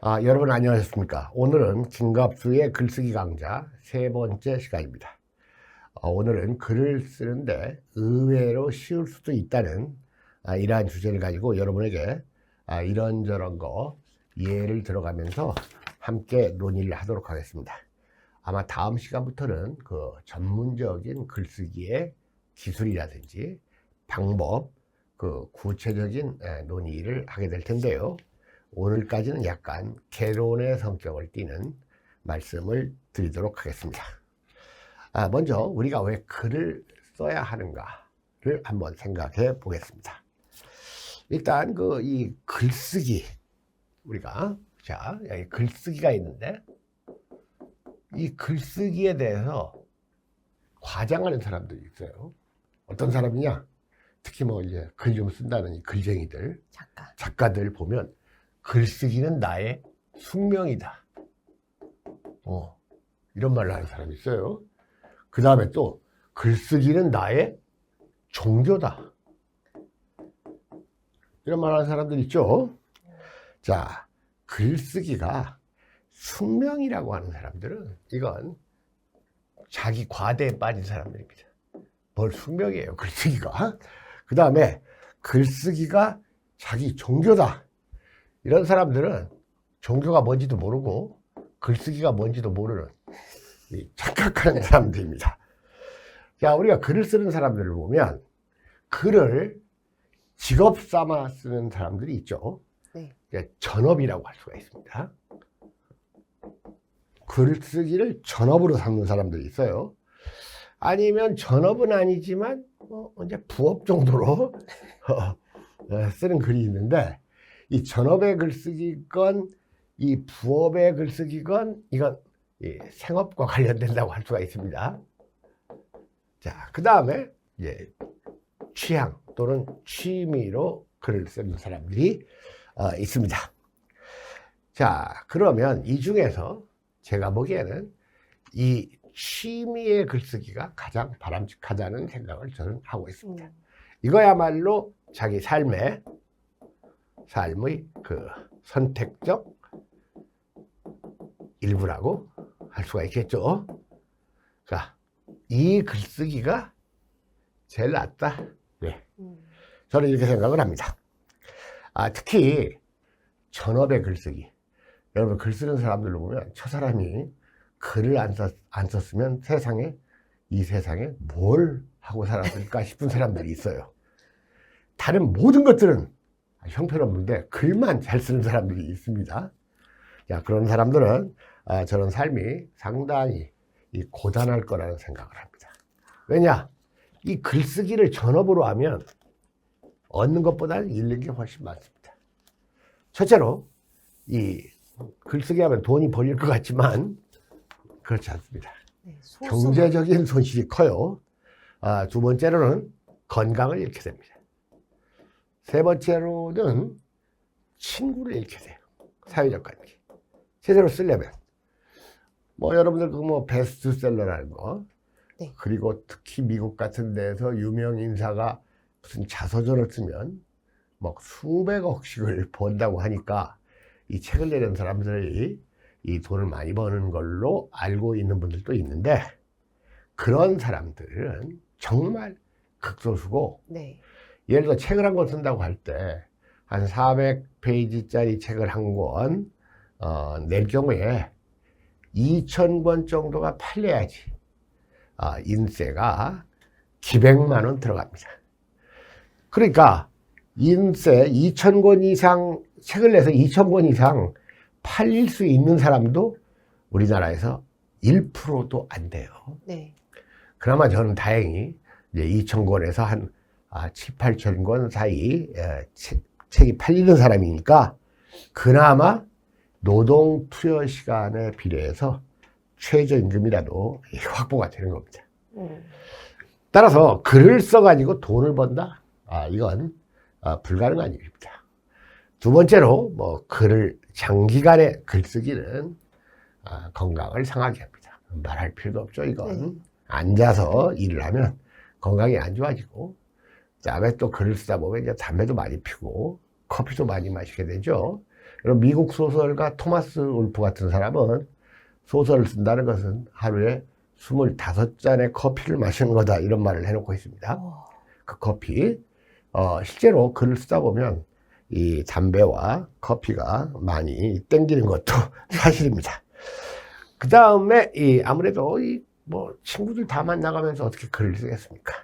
여러분 안녕하셨습니까? 오늘은 김갑수의 글쓰기 강좌 세 번째 시간입니다. 오늘은 글을 쓰는데 의외로 쉬울 수도 있다는 이러한 주제를 가지고 여러분에게 이런저런 거 예를 들어가면서 함께 논의를 하도록 하겠습니다. 아마 다음 시간부터는 그 전문적인 글쓰기의 기술이라든지 방법, 그 구체적인 논의를 하게 될 텐데요. 오늘까지는 약간 개론의 성격을 띠는 말씀을 드리도록 하겠습니다. 먼저 우리가 왜 글을 써야 하는가를 한번 생각해 보겠습니다. 일단 이 글쓰기, 우리가 글쓰기가 있는데 이 글쓰기에 대해서 과장하는 사람들이 있어요. 어떤 사람이냐? 특히 이제 글 좀 쓴다는 이 글쟁이들, 작가들 보면 글쓰기는 나의 숙명이다. 이런 말을 하는 사람이 있어요. 그 다음에 또 글쓰기는 나의 종교다. 이런 말 하는 사람들 있죠. 자, 글쓰기가 숙명이라고 하는 사람들은 이건 자기 과대에 빠진 사람들입니다. 뭘 숙명이에요, 글쓰기가. 그 다음에 글쓰기가 자기 종교다. 이런 사람들은 종교가 뭔지도 모르고 글쓰기가 뭔지도 모르는 착각하는 사람들입니다. 자, 우리가 글을 쓰는 사람들을 보면 글을 직업 삼아 쓰는 사람들이 있죠. 네. 전업이라고 할 수가 있습니다. 글쓰기를 전업으로 삼는 사람들이 있어요. 아니면 전업은 아니지만 이제 부업 정도로 쓰는 글이 있는데, 이 전업의 글쓰기건 이 부업의 글쓰기건 이건 생업과 관련된다고 할 수가 있습니다. 자, 그 다음에 이제 취향 또는 취미로 글을 쓰는 사람들이 있습니다. 자, 그러면 이 중에서 제가 보기에는 이 취미의 글쓰기가 가장 바람직하다는 생각을 저는 하고 있습니다. 이거야말로 자기 삶의 그 선택적 일부라고 할 수가 있겠죠. 그러니까 이 글쓰기가 제일 낫다. 네. 저는 이렇게 생각을 합니다. 특히 전업의 글쓰기. 여러분 글 쓰는 사람들을 보면 저 사람이 글을 안 썼으면 이 세상에 뭘 하고 살았을까 싶은 사람들이 있어요. 다른 모든 것들은 형편없는데 글만 잘 쓰는 사람들이 있습니다. 자, 그런 사람들은 저런 삶이 상당히 고단할 거라는 생각을 합니다. 왜냐? 이 글쓰기를 전업으로 하면 얻는 것보다는 잃는 게 훨씬 많습니다. 첫째로 이 글쓰기 하면 돈이 벌릴 것 같지만 그렇지 않습니다. 경제적인 손실이 커요. 두 번째로는 건강을 잃게 됩니다. 세 번째로는 친구를 잃게 돼요. 사회적 관계. 제대로 쓰려면. 여러분들 베스트셀러라는 거. 네. 그리고 특히 미국 같은 데서 유명 인사가 무슨 자서전을 쓰면 수백억씩을 번다고 하니까 이 책을 내는 사람들이 이 돈을 많이 버는 걸로 알고 있는 분들도 있는데, 그런 사람들은 정말 극소수고, 네. 예를 들어 책을 한 권 쓴다고 할 때 한 400페이지짜리 책을 한 권 낼 경우에 2,000권 정도가 팔려야지 인세가 기백만 원 들어갑니다. 그러니까 인세 2,000권 이상 책을 내서 2,000권 이상 팔릴 수 있는 사람도 우리나라에서 1%도 안 돼요. 네. 그나마 저는 다행히 이제 2,000권에서 한 7, 8,000권 사이 책이 팔리는 사람이니까 그나마 노동 투여 시간에 비례해서 최저임금이라도 확보가 되는 겁니다. 따라서 글을 써가지고 돈을 번다? 이건 불가능한 일입니다. 두 번째로 장기간의 글쓰기는 건강을 상하게 합니다. 말할 필요도 없죠. 이건 네. 앉아서 일을 하면 건강이 안 좋아지고, 그다음에 또 글을 쓰다 보면 이제 담배도 많이 피고 커피도 많이 마시게 되죠. 그럼 미국 소설가 토마스 울프 같은 사람은 소설을 쓴다는 것은 하루에 25잔의 커피를 마시는 거다 이런 말을 해놓고 있습니다. 그 커피 실제로 글을 쓰다 보면 이 담배와 커피가 많이 땡기는 것도 사실입니다. 그 다음에 아무래도 뭐 친구들 다 만나가면서 어떻게 글을 쓰겠습니까?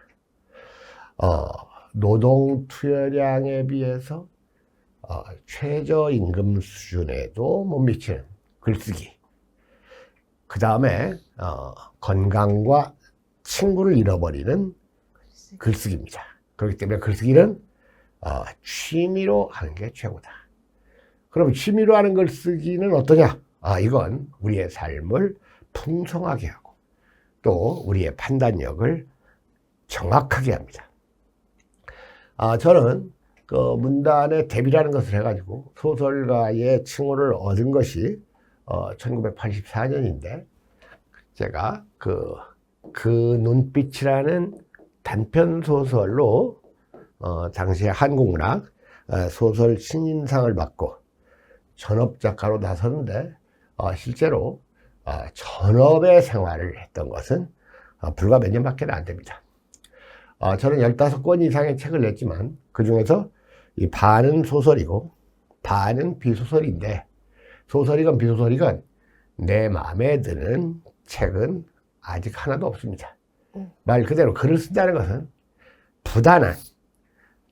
노동 투여량에 비해서 최저임금 수준에도 못 미치는 글쓰기. 그 다음에 건강과 친구를 잃어버리는 글쓰기입니다. 그렇기 때문에 글쓰기는 취미로 하는 게 최고다. 그럼 취미로 하는 글쓰기는 어떠냐? 이건 우리의 삶을 풍성하게 하고 또 우리의 판단력을 정확하게 합니다. 저는 그 문단의 데뷔라는 것을 해가지고 소설가의 칭호를 얻은 것이 1984년인데 제가 그 눈빛이라는 단편 소설로 당시에 한국문학 소설 신인상을 받고 전업작가로 나섰는데 실제로 전업의 생활을 했던 것은 불과 몇 년밖에 안 됩니다. 저는 15권 이상의 책을 냈지만 그 중에서 이 반은 소설이고 반은 비소설인데 소설이건 비소설이건 내 마음에 드는 책은 아직 하나도 없습니다. 말 그대로 글을 쓴다는 것은 부단한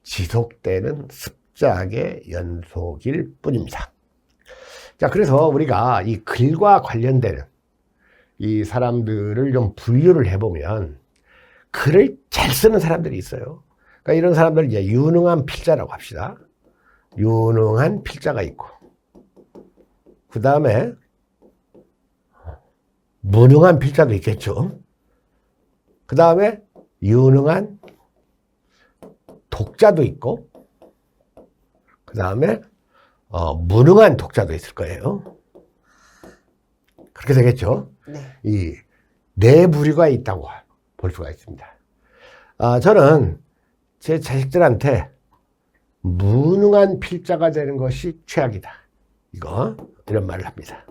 지속되는 습작의 연속일 뿐입니다. 자, 그래서 우리가 이 글과 관련되는 이 사람들을 좀 분류를 해보면 글을 잘 쓰는 사람들이 있어요. 그러니까 이런 사람들 이제 유능한 필자라고 합시다. 유능한 필자가 있고, 그 다음에 무능한 필자도 있겠죠. 그 다음에 유능한 독자도 있고, 그 다음에 무능한 독자도 있을 거예요. 그렇게 되겠죠. 네. 이 네 부류가 있다고 볼 수가 있습니다. 저는 제 자식들한테 무능한 필자가 되는 것이 최악이다. 이런 말을 합니다.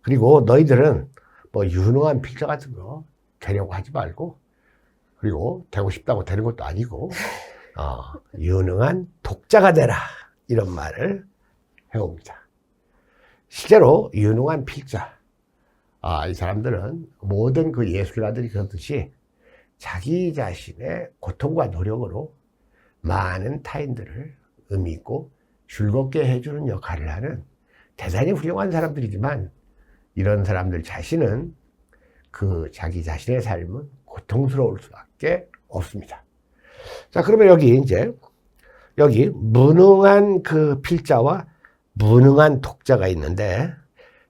그리고 너희들은 뭐 유능한 필자 같은 거 되려고 하지 말고, 그리고 되고 싶다고 되는 것도 아니고, 유능한 독자가 되라. 이런 말을 해옵니다. 실제로 유능한 필자, 이 사람들은 모든 그 예술가들이 그렇듯이 자기 자신의 고통과 노력으로 많은 타인들을 의미 있고 즐겁게 해주는 역할을 하는 대단히 훌륭한 사람들이지만 이런 사람들 자신은 그 자기 자신의 삶은 고통스러울 수밖에 없습니다. 자, 그러면 여기 무능한 그 필자와 무능한 독자가 있는데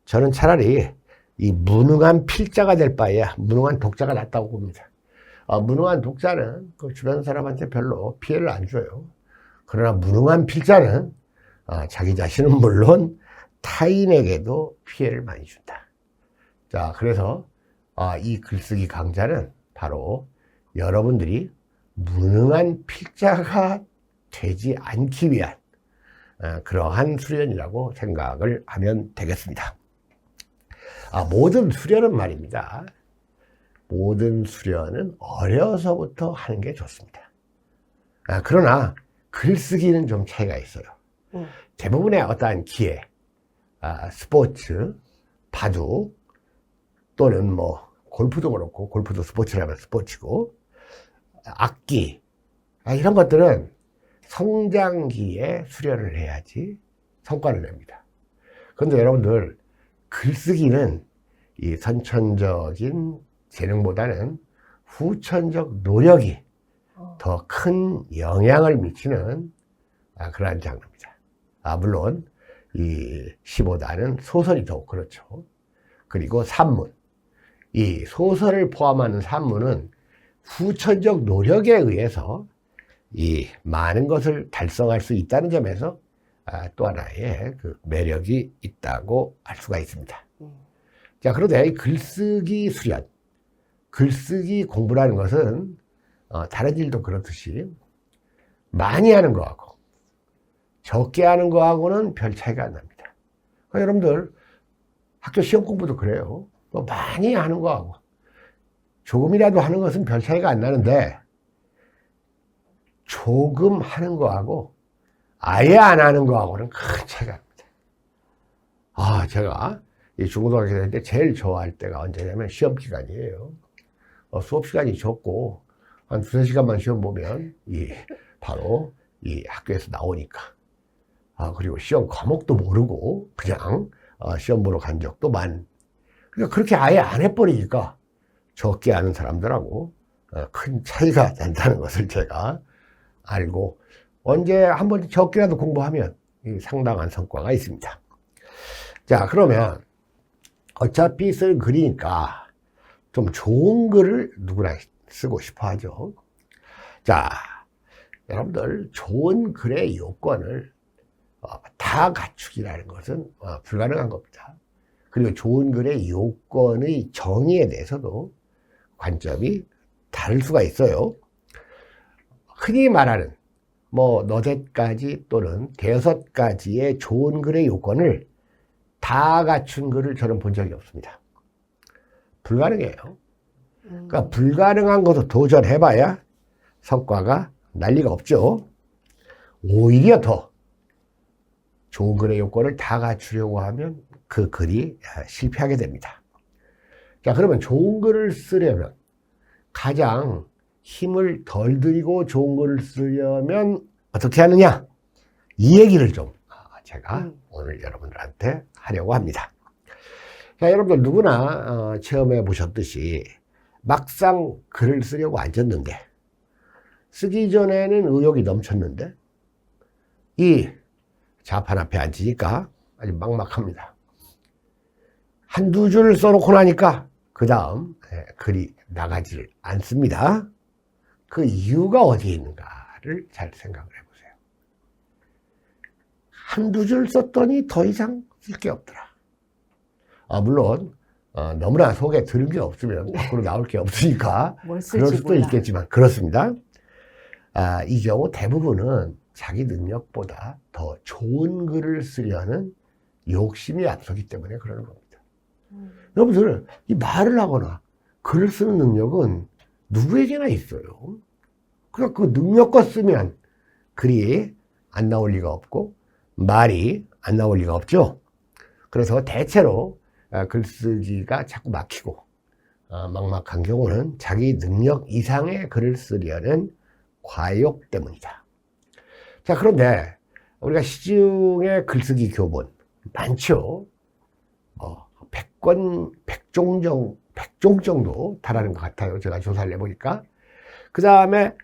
저는 차라리 이 무능한 필자가 될 바에야 무능한 독자가 낫다고 봅니다. 무능한 독자는 그 주변 사람한테 별로 피해를 안 줘요. 그러나 무능한 필자는 자기 자신은 물론 타인에게도 피해를 많이 준다. 자, 그래서 이 글쓰기 강좌는 바로 여러분들이 무능한 필자가 되지 않기 위한 그러한 수련이라고 생각을 하면 되겠습니다. 모든 수련은 말입니다. 모든 수련은 어려서부터 하는 게 좋습니다. 그러나 글쓰기는 좀 차이가 있어요. 대부분의 어떠한 기회, 스포츠, 바둑 또는 뭐 골프도 그렇고, 골프도 스포츠라면 스포츠고, 악기 이런 것들은 성장기에 수련을 해야지 성과를 냅니다. 그런데 여러분들 글쓰기는 이 선천적인 재능보다는 후천적 노력이 더 큰 영향을 미치는 그러한 장르입니다. 물론 이 시보다는 소설이 더욱 그렇죠. 그리고 산문, 이 소설을 포함하는 산문은 후천적 노력에 의해서 이 많은 것을 달성할 수 있다는 점에서 또 하나의 그 매력이 있다고 할 수가 있습니다. 자, 그런데 이 글쓰기 수련, 글쓰기 공부라는 것은 다른 일도 그렇듯이 많이 하는 거하고 적게 하는 거하고는 별 차이가 안 납니다. 그러니까 여러분들 학교 시험 공부도 그래요. 뭐 많이 하는 거하고 조금이라도 하는 것은 별 차이가 안 나는데 조금 하는 거하고 아예 안 하는 거하고는 큰 차이가 납니다. 제가 이 중고등학교 다닐 때 제일 좋아할 때가 언제냐면 시험 기간이에요. 수업 시간이 적고 한 2~3시간만 시험 보면 바로 이 학교에서 나오니까. 그리고 시험 과목도 모르고 그냥 시험 보러 간 적도 그러니까 그렇게 아예 안 해버리니까 적게 아는 사람들하고 큰 차이가 난다는 것을 제가 알고 언제 한번 적게라도 공부하면 상당한 성과가 있습니다. 자, 그러면 어차피 쓸 글이니까 좀 좋은 글을 누구나 쓰고 싶어 하죠. 자, 여러분들 좋은 글의 요건을 다 갖추기라는 것은 불가능한 겁니다. 그리고 좋은 글의 요건의 정의에 대해서도 관점이 다를 수가 있어요. 흔히 말하는 너댓 가지 또는 5가지의 좋은 글의 요건을 다 갖춘 글을 저는 본 적이 없습니다. 불가능해요. 그러니까 불가능한 것을 도전해봐야 성과가 난리가 없죠. 오히려 더 좋은 글의 요건을 다 갖추려고 하면 그 글이 실패하게 됩니다. 자, 그러면 좋은 글을 쓰려면 가장 힘을 덜 들이고 좋은 글을 쓰려면 어떻게 하느냐? 이 얘기를 좀 제가 오늘 여러분들한테 하려고 합니다. 자, 여러분들 누구나 체험해 보셨듯이 막상 글을 쓰려고 앉았는데 쓰기 전에는 의욕이 넘쳤는데 이 자판 앞에 앉으니까 아주 막막합니다. 한두 줄 써놓고 나니까 그 다음 글이 나가지를 않습니다. 그 이유가 어디에 있는가를 잘 생각을 해보세요. 한두 줄 썼더니 더 이상 쓸 게 없더라. 물론 너무나 속에 들은 게 없으면 밖으로 나올 게 없으니까 그럴 수도 있겠지만 그렇습니다. 이 경우 대부분은 자기 능력보다 더 좋은 글을 쓰려는 욕심이 앞서기 때문에 그러는 겁니다. 여러분들 이 말을 하거나 글을 쓰는 능력은 누구에게나 있어요. 그러니까 그 능력과 쓰면 글이 안 나올 리가 없고 말이 안 나올 리가 없죠. 그래서 대체로 글쓰기가 자꾸 막히고 막막한 경우는 자기 능력 이상의 글을 쓰려는 과욕 때문이다. 자, 그런데 우리가 시중에 글쓰기 교본 많죠. 100종 정도 달하는 것 같아요. 제가 조사를 해보니까. 그 다음에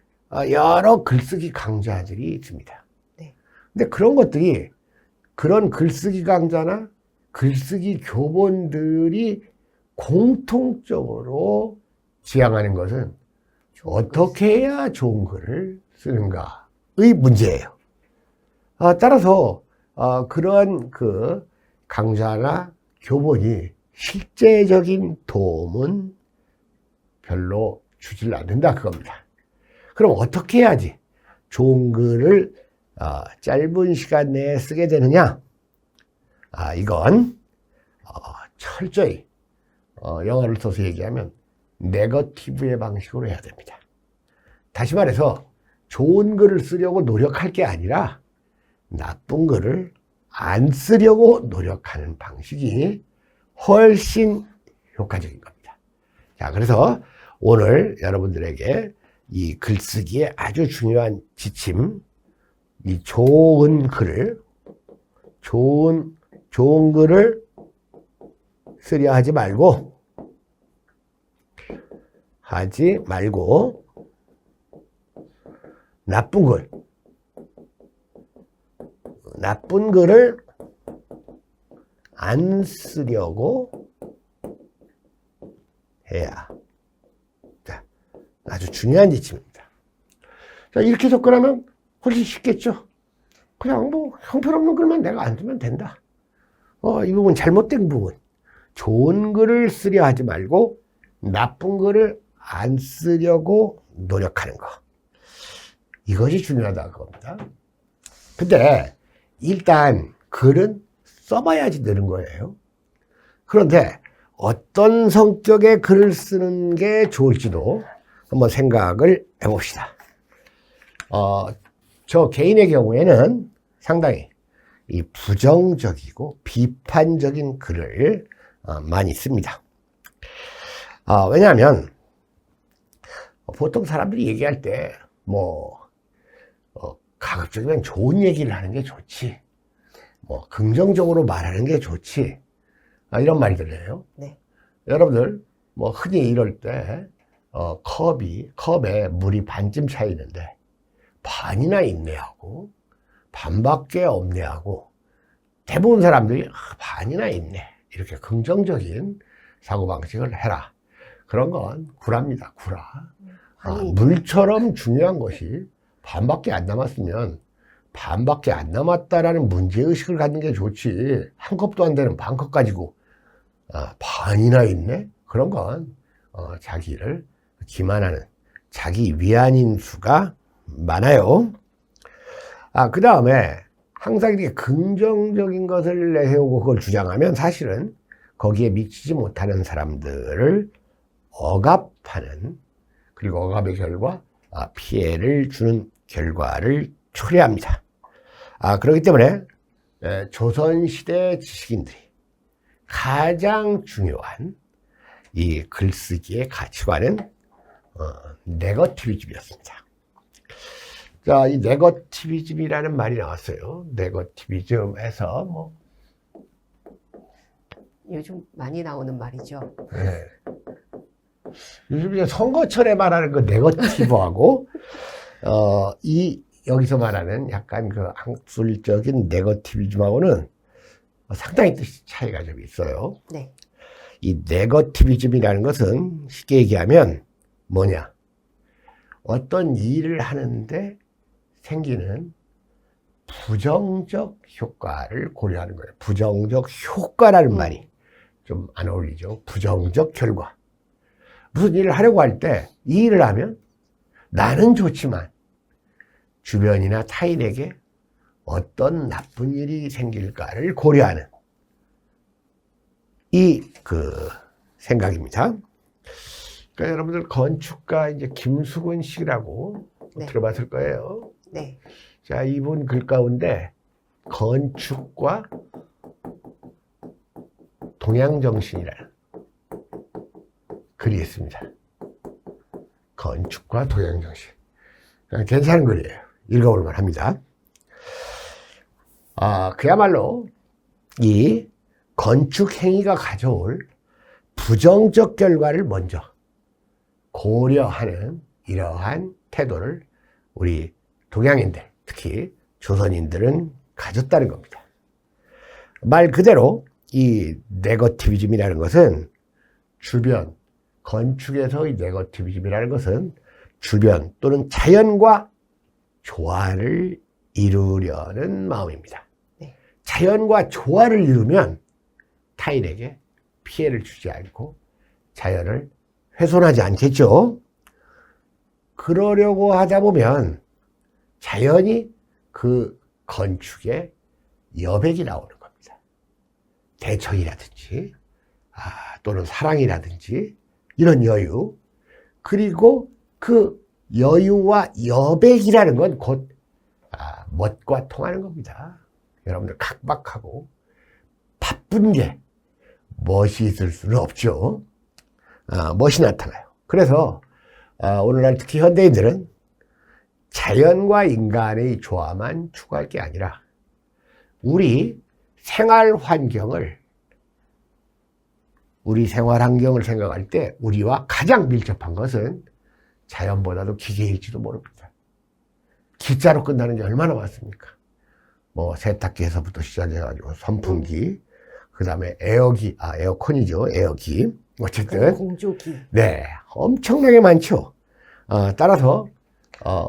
여러 글쓰기 강좌들이 있습니다. 네. 근데 그런 글쓰기 강좌나 글쓰기 교본들이 공통적으로 지향하는 것은 어떻게 해야 좋은 글을 쓰는가의 문제예요. 따라서 그런 그 강좌나 교본이 실제적인 도움은 별로 주질 않는다 그겁니다. 그럼 어떻게 해야지 좋은 글을 짧은 시간 내에 쓰게 되느냐? 이건 철저히 영어를 써서 얘기하면 네거티브의 방식으로 해야 됩니다. 다시 말해서 좋은 글을 쓰려고 노력할 게 아니라 나쁜 글을 안 쓰려고 노력하는 방식이 훨씬 효과적인 겁니다. 자, 그래서 오늘 여러분들에게 이 글쓰기의 아주 중요한 지침, 이 좋은 글을 쓰려 하지 말고 나쁜 글을 안 쓰려고 해야. 자, 아주 중요한 지침입니다. 자, 이렇게 접근하면 훨씬 쉽겠죠? 그냥 형편없는 글만 내가 안 쓰면 된다. 이 부분 잘못된 부분. 좋은 글을 쓰려 하지 말고 나쁜 글을 안 쓰려고 노력하는 거. 이것이 중요하다 그겁니다. 근데 일단 글은 써봐야지 느는 거예요. 그런데 어떤 성격의 글을 쓰는 게 좋을지도 한번 생각을 해봅시다. 저 개인의 경우에는 상당히 이 부정적이고 비판적인 글을 많이 씁니다. 왜냐하면 보통 사람들이 얘기할 때 가급적이면 좋은 얘기를 하는 게 좋지, 긍정적으로 말하는 게 좋지, 이런 말들이에요. 네. 여러분들 흔히 이럴 때 컵에 물이 반쯤 차 있는데 반이나 있네 하고 반밖에 없네 하고, 대부분 사람들이 반이나 있네, 이렇게 긍정적인 사고방식을 해라. 그런 건 구라입니다. 구라. 물처럼 중요한 것이 반밖에 안 남았으면 반밖에 안 남았다라는 문제의식을 갖는 게 좋지, 한 컵도 안 되는 반컵 가지고 반이나 있네? 그런 건 자기를 기만하는 자기 위안인수가 많아요. 그 다음에 항상 이렇게 긍정적인 것을 내세우고 그걸 주장하면 사실은 거기에 미치지 못하는 사람들을 억압하는, 그리고 억압의 결과 피해를 주는 결과를 초래합니다. 그렇기 때문에 조선시대 지식인들이 가장 중요한 이 글쓰기의 가치관은 네거티비즘이었습니다. 자, 이 네거티비즘이라는 말이 나왔어요. 네거티비즘에서 요즘 많이 나오는 말이죠. 네. 요즘 이제 선거철에 말하는 그 네거티브하고 여기서 말하는 약간 그 학술적인 네거티비즘하고는 상당히 뜻이 차이가 좀 있어요. 네. 이 네거티비즘이라는 것은 쉽게 얘기하면 뭐냐? 어떤 일을 하는데 생기는 부정적 효과를 고려하는 거예요. 부정적 효과라는 말이 좀 안 어울리죠. 부정적 결과. 무슨 일을 하려고 할 때 이 일을 하면 나는 좋지만 주변이나 타인에게 어떤 나쁜 일이 생길까를 고려하는 생각입니다. 그러니까 여러분들 건축가 이제 김수근 씨라고 네. 들어봤을 거예요. 네. 자, 이분 글 가운데 건축과 동양정신이라는 글이 있습니다. 건축과 동양정신. 괜찮은 글이에요. 읽어볼만 합니다. 그야말로 이 건축 행위가 가져올 부정적 결과를 먼저 고려하는 이러한 태도를 우리 동양인들, 특히 조선인들은 가졌다는 겁니다. 말 그대로 이 네거티비즘이라는 것은 주변, 건축에서 이 네거티비즘이라는 것은 주변 또는 자연과 조화를 이루려는 마음입니다. 네. 자연과 조화를 이루면 타인에게 피해를 주지 않고 자연을 훼손하지 않겠죠. 그러려고 하다 보면 자연히 그 건축에 여백이 나오는 겁니다. 대청이라든지 또는 사랑이라든지 이런 여유, 그리고 그 여유와 여백이라는 건 곧 멋과 통하는 겁니다. 여러분들 각박하고 바쁜 게 멋이 있을 수는 없죠. 멋이 나타나요. 그래서 오늘날 특히 현대인들은 자연과 인간의 조화만 추구할 게 아니라 우리 생활 환경을 생각할 때 우리와 가장 밀접한 것은 자연보다도 기계일지도 모릅니다. 기자로 끝나는 게 얼마나 많습니까? 세탁기에서부터 시작해가지고 선풍기, 그 다음에 에어컨이죠. 에어기. 어쨌든. 공조기. 네. 엄청나게 많죠. 따라서,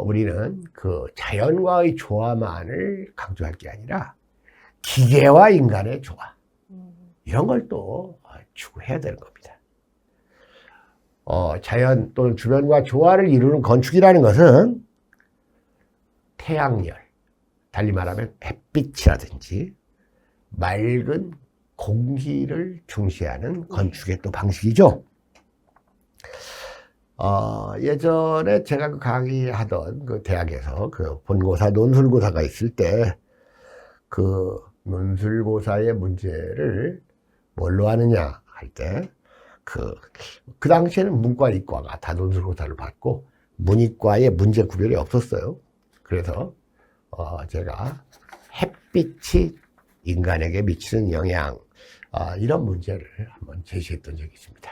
우리는 그 자연과의 조화만을 강조할 게 아니라 기계와 인간의 조화. 이런 걸 또 추구해야 되는 겁니다. 자연 또는 주변과 조화를 이루는 건축이라는 것은 태양열, 달리 말하면 햇빛이라든지 맑은 공기를 중시하는 건축의 또 방식이죠. 예전에 제가 그 강의하던 그 대학에서 그 본고사, 논술고사가 있을 때 그 논술고사의 문제를 뭘로 하느냐 할 때 그 당시에는 문과, 이과가 다 논술고사를 받고 문이과의 문제 구별이 없었어요. 그래서 제가 햇빛이 인간에게 미치는 영향, 이런 문제를 한번 제시했던 적이 있습니다.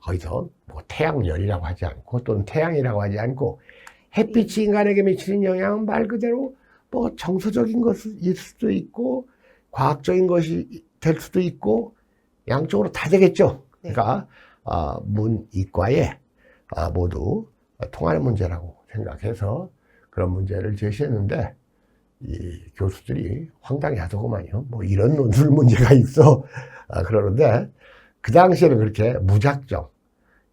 거기서 뭐 태양열이라고 하지 않고 또는 태양이라고 하지 않고 햇빛이 인간에게 미치는 영향은 말 그대로 뭐 정서적인 것일 수도 있고 과학적인 것이 될 수도 있고 양쪽으로 다 되겠죠. 네. 그러니까 문, 이과에 모두 통하는 문제라고 생각해서 그런 문제를 제시했는데 이 교수들이 황당해 하더구만요. 뭐 이런 논술 문제가 있어. 그러는데 그 당시에는 그렇게 무작정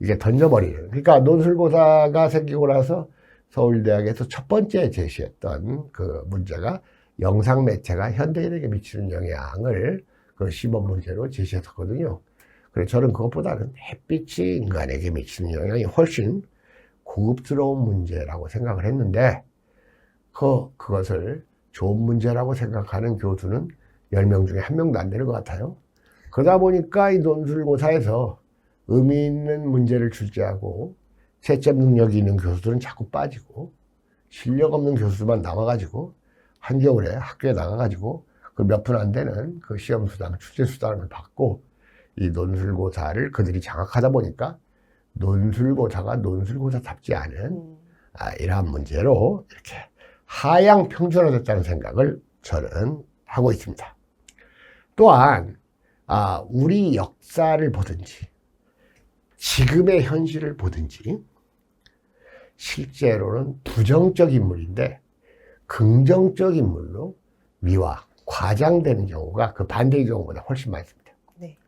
이게 던져버리는. 그러니까 논술고사가 생기고 나서 서울대학에서 첫 번째 제시했던 그 문제가 영상 매체가 현대인에게 미치는 영향을 그 시범 문제로 제시했었거든요. 그래서 저는 그것보다는 햇빛이 인간에게 미치는 영향이 훨씬 고급스러운 문제라고 생각을 했는데 그것을 좋은 문제라고 생각하는 교수는 10명 중에 1명도 안 되는 것 같아요. 그러다 보니까 이 논술고사에서 의미 있는 문제를 출제하고 채점 능력이 있는 교수들은 자꾸 빠지고 실력 없는 교수만 남아가지고 한겨울에 학교에 나가가지고 그 몇 푼 안 되는 그 시험수당, 출제수당을 받고 이 논술고사를 그들이 장악하다 보니까 논술고사가 논술고사답지 않은 이러한 문제로 이렇게 하향 평준화됐다는 생각을 저는 하고 있습니다. 또한 우리 역사를 보든지 지금의 현실을 보든지 실제로는 부정적 인물인데 긍정적 인물로 미화, 과장되는 경우가 그 반대의 경우보다 훨씬 많습니다. 네.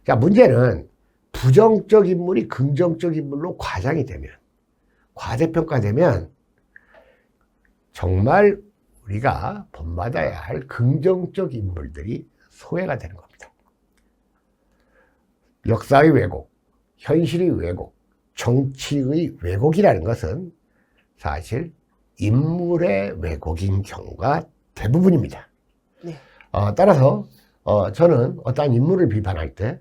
자, 문제는 부정적 인물이 긍정적 인물로 과장이 되면, 과대평가되면 정말 우리가 본받아야 할 긍정적 인물들이 소외가 되는 겁니다. 역사의 왜곡, 현실의 왜곡, 정치의 왜곡이라는 것은 사실 인물의 왜곡인 경우가 대부분입니다. 네. 따라서 저는 어떠한 인물을 비판할 때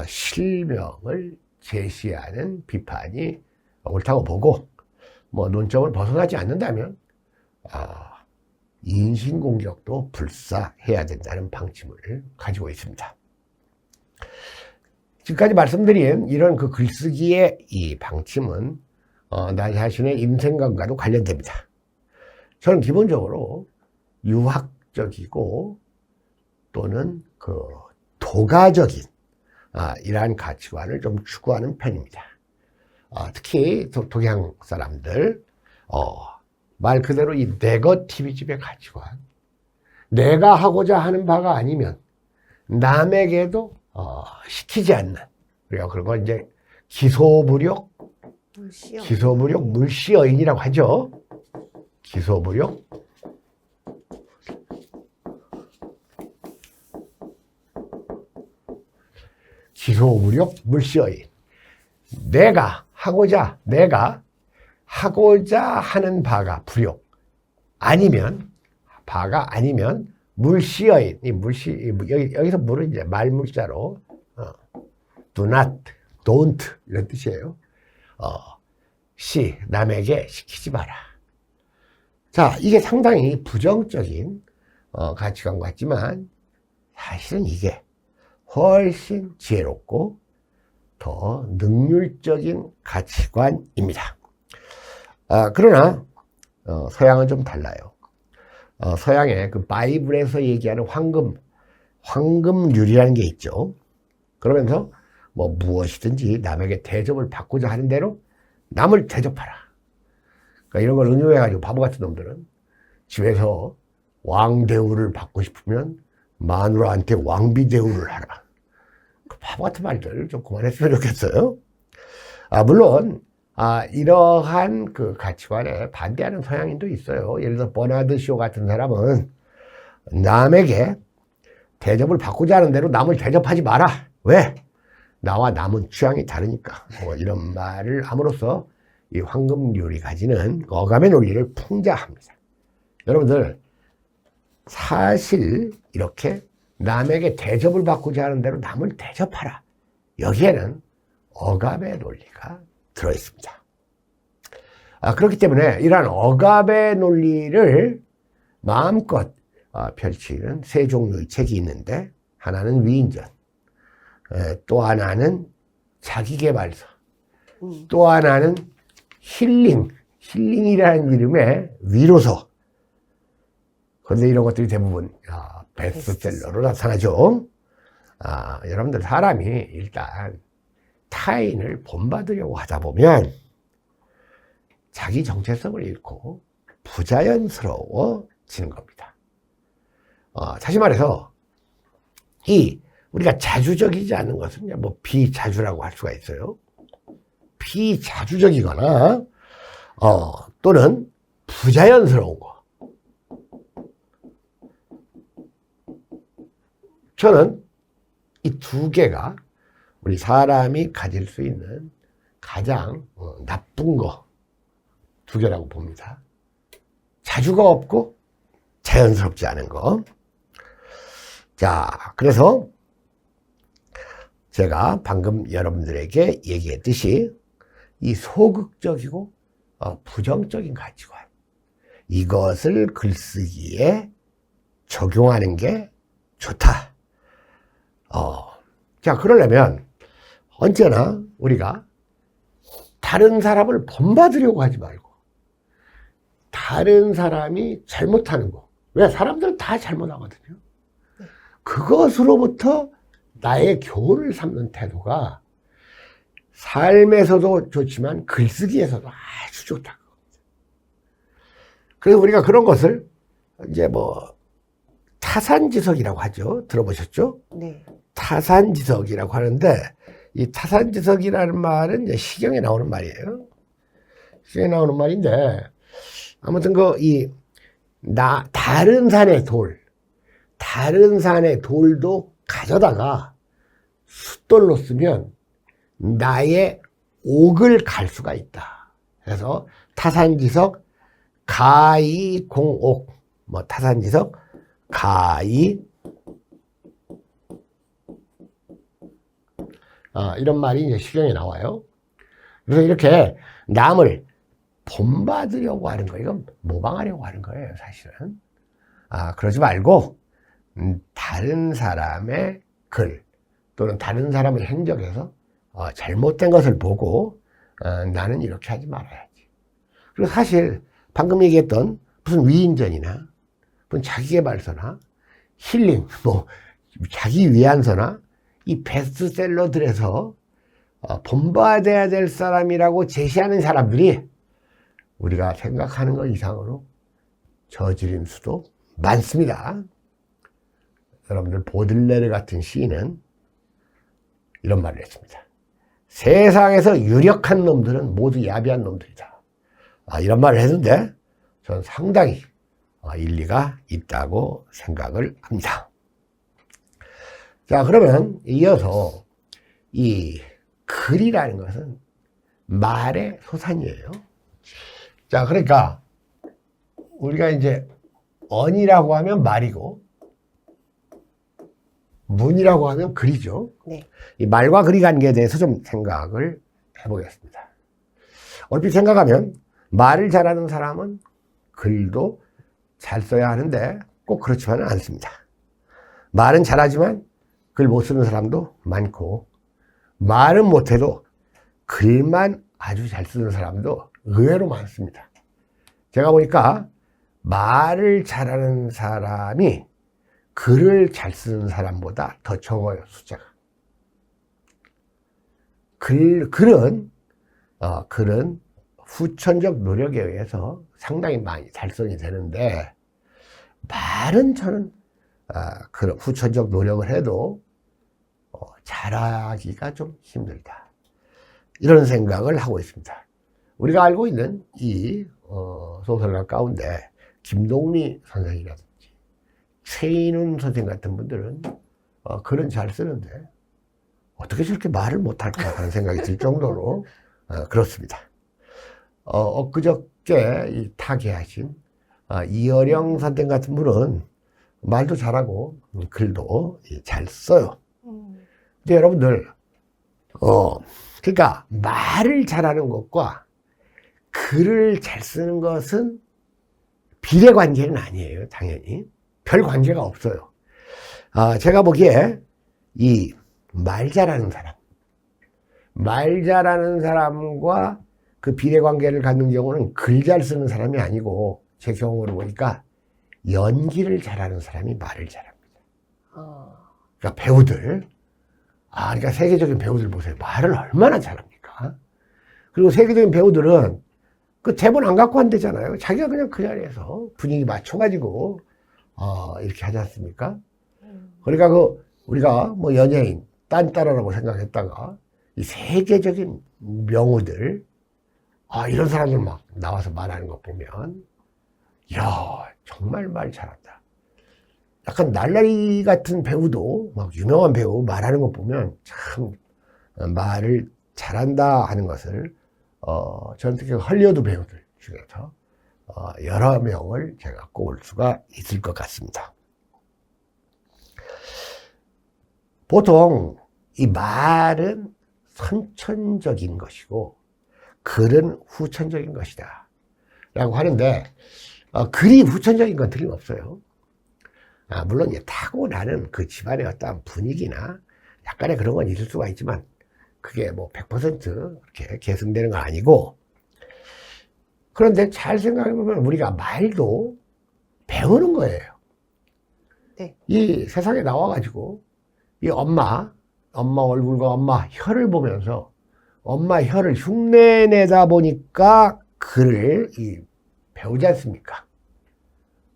실명을 제시하는 비판이 옳다고 보고 뭐 논점을 벗어나지 않는다면 인신공격도 불사해야 된다는 방침을 가지고 있습니다. 지금까지 말씀드린 이런 그 글쓰기의 이 방침은 나 자신의 인생관과도 관련됩니다. 저는 기본적으로 유학적이고 또는 그 도가적인 이러한 가치관을 좀 추구하는 편입니다. 특히 동양 사람들 말 그대로 이 네거티비즘의 가치관, 내가 하고자 하는 바가 아니면 남에게도 시키지 않는, 그리고 그런 걸 이제 기소무력, 물시여인이라고 하죠. 기소무력, 물시여인. 내가 하고자 하는 바가 불욕 아니면 물시여인. 이 여기서 물은 이제 말물자로 do not, don't 이런 뜻이에요. 남에게 시키지 마라. 자, 이게 상당히 부정적인 가치관 같지만 사실은 이게 훨씬 지혜롭고 더 능률적인 가치관입니다. 그러나 서양은 좀 달라요. 서양의 그 바이블에서 얘기하는 황금률이라는 게 있죠. 그러면서 뭐 무엇이든지 남에게 대접을 받고자 하는 대로 남을 대접하라. 그러니까 이런 걸 응용해가지고 바보 같은 놈들은 집에서 왕대우를 받고 싶으면 마누라한테 왕비대우를 하라. 그 바보 같은 말들 좀 그만했으면 좋겠어요. 물론 이러한 그 가치관에 반대하는 서양인도 있어요. 예를 들어 버나드 쇼 같은 사람은 남에게 대접을 받고자 하는 대로 남을 대접하지 마라. 왜? 나와 남은 취향이 다르니까. 뭐 이런 말을 함으로써 이 황금률이 가지는 어감의 논리를 풍자합니다. 여러분들, 사실 이렇게 남에게 대접을 받고자 하는 대로 남을 대접하라. 여기에는 어감의 논리가 들어있습니다. 그렇기 때문에 이러한 어감의 논리를 마음껏 펼치는 세 종류의 책이 있는데, 하나는 위인전, 또 하나는 자기계발서, 또 하나는 힐링이라는 이름의 위로서. 그런데 이런 것들이 대부분 베스트셀러로 나타나죠. 여러분들, 사람이 일단 타인을 본받으려고 하다 보면 자기 정체성을 잃고 부자연스러워지는 겁니다. 다시 말해서 우리가 자주적이지 않는 것은 뭐 비자주라고 할 수가 있어요. 비자주적이거나 또는 부자연스러운 거. 저는 이 두 개가 우리 사람이 가질 수 있는 가장 나쁜 거 두 개라고 봅니다. 자주가 없고 자연스럽지 않은 거. 자, 그래서 제가 방금 여러분들에게 얘기했듯이 이 소극적이고 부정적인 가치관, 이것을 글쓰기에 적용하는 게 좋다. 자, 그러려면 언제나 우리가 다른 사람을 본받으려고 하지 말고 다른 사람이 잘못하는 거. 왜? 사람들은 다 잘못하거든요. 그것으로부터 나의 교훈을 삼는 태도가 삶에서도 좋지만 글쓰기에서도 아주 좋다. 그래서 우리가 그런 것을 이제 뭐 타산지석이라고 하죠. 들어보셨죠? 네. 타산지석이라고 하는데, 이 타산지석이라는 말은 이제 시경에 나오는 말이에요. 시경에 나오는 말인데, 아무튼 다른 산의 돌도 가져다가 숫돌로 쓰면 나의 옥을 갈 수가 있다. 그래서 타산지석 가이공옥, 뭐 타산지석 가이, 이런 말이 이제 시경에 나와요. 그래서 이렇게 남을 본받으려고 하는 거예요. 이건 모방하려고 하는 거예요, 사실은. 그러지 말고 다른 사람의 글 또는 다른 사람의 행적에서 잘못된 것을 보고 나는 이렇게 하지 말아야지. 그리고 사실 방금 얘기했던 무슨 위인전이나 무슨 자기계발서나 힐링, 뭐 자기 위안서나 이 베스트셀러들에서 본받아야 될 사람이라고 제시하는 사람들이 우리가 생각하는 것 이상으로 저지른 수도 많습니다. 여러분들, 보들레르 같은 시인은 이런 말을 했습니다. 세상에서 유력한 놈들은 모두 야비한 놈들이다. 이런 말을 했는데 저는 상당히 일리가 있다고 생각을 합니다. 자, 그러면 이어서 이 글이라는 것은 말의 소산이에요. 자, 그러니까 우리가 이제 언이라고 하면 말이고 문이라고 하면 글이죠. 네. 이 말과 글의 관계에 대해서 좀 생각을 해보겠습니다. 얼핏 생각하면 말을 잘하는 사람은 글도 잘 써야 하는데 꼭 그렇지만은 않습니다. 말은 잘하지만 글 못 쓰는 사람도 많고, 말은 못해도 글만 아주 잘 쓰는 사람도 의외로 많습니다. 제가 보니까 말을 잘하는 사람이 글을 잘 쓰는 사람보다 더 적어요, 숫자가. 글은 후천적 노력에 의해서 상당히 많이 달성이 되는데, 말은 저는 그런 후천적 노력을 해도 잘하기가 좀 힘들다. 이런 생각을 하고 있습니다. 우리가 알고 있는 이 소설가 가운데 김동리 선생이라든지 세인훈 선생 같은 분들은 글은 잘 쓰는데 어떻게 저렇게 말을 못할까 하는 생각이 들 정도로 그렇습니다. 엊그저께 이 타계하신 이어령 선생 같은 분은 말도 잘하고 글도 잘 써요. 근데 여러분들 그러니까 말을 잘하는 것과 글을 잘 쓰는 것은 비례 관계는 아니에요. 당연히 별 관계가 없어요. 제가 보기에 이 말 잘하는 사람과 그 비례 관계를 갖는 경우는 글 잘 쓰는 사람이 아니고 제 경험으로 보니까 연기를 잘하는 사람이 말을 잘합니다. 그러니까 배우들, 그러니까 세계적인 배우들 보세요. 말을 얼마나 잘합니까? 그리고 세계적인 배우들은 그 대본 안 갖고 한대잖아요. 자기가 그냥 그 자리에서 분위기 맞춰가지고 이렇게 하지 않습니까? 그러니까 우리가 뭐 연예인 딴따라라고 생각했다가 이 세계적인 명우들 이런 사람들 막 나와서 말하는 거 보면 이야 정말 말 잘한다. 약간 날라리 같은 배우도 막 유명한 배우 말하는 거 보면 참 말을 잘한다 하는 것을 저는 특히 헐리우드 배우들 중에서 여러 명을 제가 꼽을 수가 있을 것 같습니다. 보통 이 말은 선천적인 것이고 글은 후천적인 것이다 라고 하는데 글이 후천적인 건 틀림없어요. 물론 타고나는 그 집안의 어떤 분위기나 약간의 그런 건 있을 수가 있지만 그게 뭐 100% 이렇게 계승되는 건 아니고, 그런데 잘 생각해 보면 우리가 말도 배우는 거예요. 네. 이 세상에 나와가지고 이 엄마 얼굴과 엄마 혀를 보면서 엄마 혀를 흉내내다 보니까 글을 배우지 않습니까?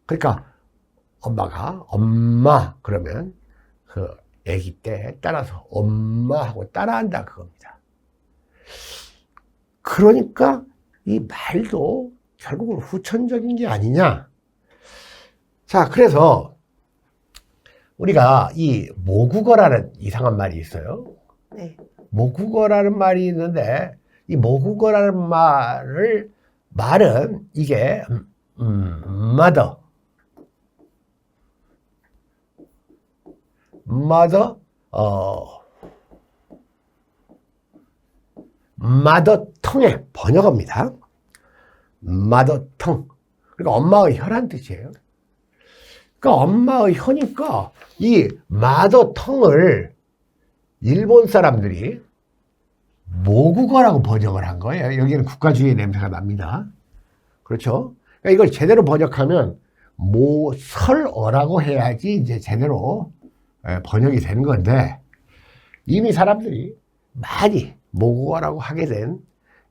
그러니까 엄마가 엄마 그러면 그 아기 때 따라서 엄마 하고 따라한다 그겁니다. 그러니까 이 말도 결국은 후천적인 게 아니냐. 자, 그래서 우리가 이 모국어라는 이상한 말이 있어요. 네. 모국어라는 말이 있는데 이 모국어라는 말은 이게 mother mother tongue의 번역어입니다. mother tongue. 그러니까 엄마의 혀란 뜻이에요. 그러니까 엄마의 혀니까 이 mother tongue을 일본 사람들이 모국어라고 번역을 한 거예요. 여기는 국가주의 냄새가 납니다. 그렇죠? 그러니까 이걸 제대로 번역하면 모설어라고 해야지 이제 제대로 번역이 되는 건데, 이미 사람들이 많이 모국어라고 하게 된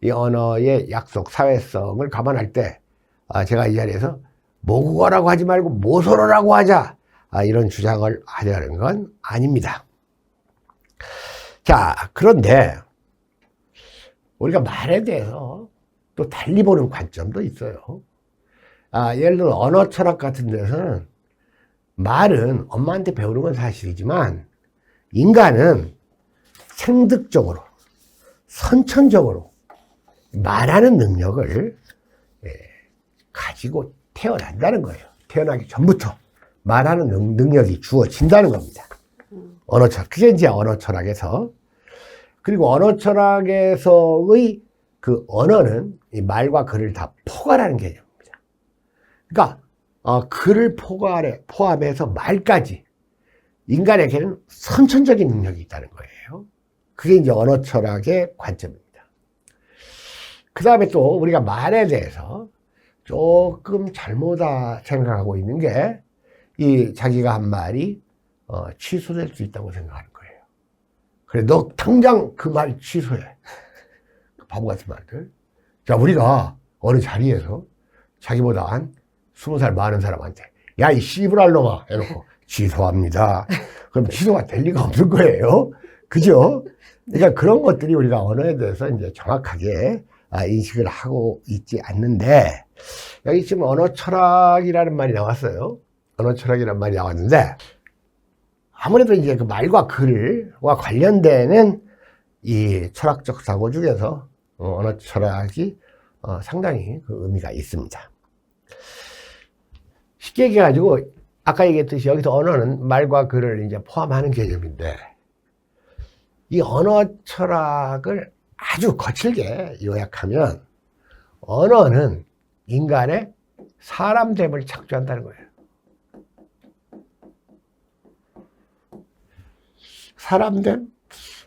이 언어의 약속, 사회성을 감안할 때 제가 이 자리에서 모국어라고 하지 말고 모설어라고 하자, 이런 주장을 하려는 건 아닙니다. 자, 그런데 우리가 말에 대해서 또 달리 보는 관점도 있어요. 예를 들어 언어 철학 같은 데서는 말은 엄마한테 배우는 건 사실이지만 인간은 생득적으로, 선천적으로 말하는 능력을 가지고 태어난다는 거예요. 태어나기 전부터 말하는 능력이 주어진다는 겁니다. 언어 철학. 그게 이제 언어 철학에서. 그리고 언어 철학에서의 그 언어는 이 말과 글을 다 포괄하는 개념입니다. 그러니까 글을 포함해서 말까지 인간에게는 선천적인 능력이 있다는 거예요. 그게 이제 언어 철학의 관점입니다. 그 다음에 또 우리가 말에 대해서 조금 잘못 생각하고 있는 게 이 자기가 한 말이 취소될 수 있다고 생각하는 거예요. 그래, 너 당장 그 말 취소해. 바보 같은 말들. 자, 우리가 어느 자리에서 자기보다 한 20살 많은 사람한테 야, 이 씨부랄 놈아 해놓고 취소합니다. 그럼 취소가 될 리가 없는 거예요. 그죠? 그러니까 그런 것들이 우리가 언어에 대해서 이제 정확하게 인식을 하고 있지 않는데, 여기 지금 언어 철학이라는 말이 나왔어요. 언어 철학이란 말이 나왔는데, 아무래도 이제 그 말과 글과 관련되는 이 철학적 사고 중에서 언어 철학이 상당히 그 의미가 있습니다. 쉽게 얘기해가지고, 아까 얘기했듯이 여기서 언어는 말과 글을 이제 포함하는 개념인데, 이 언어 철학을 아주 거칠게 요약하면, 언어는 인간의 사람됨을 창조한다는 거예요.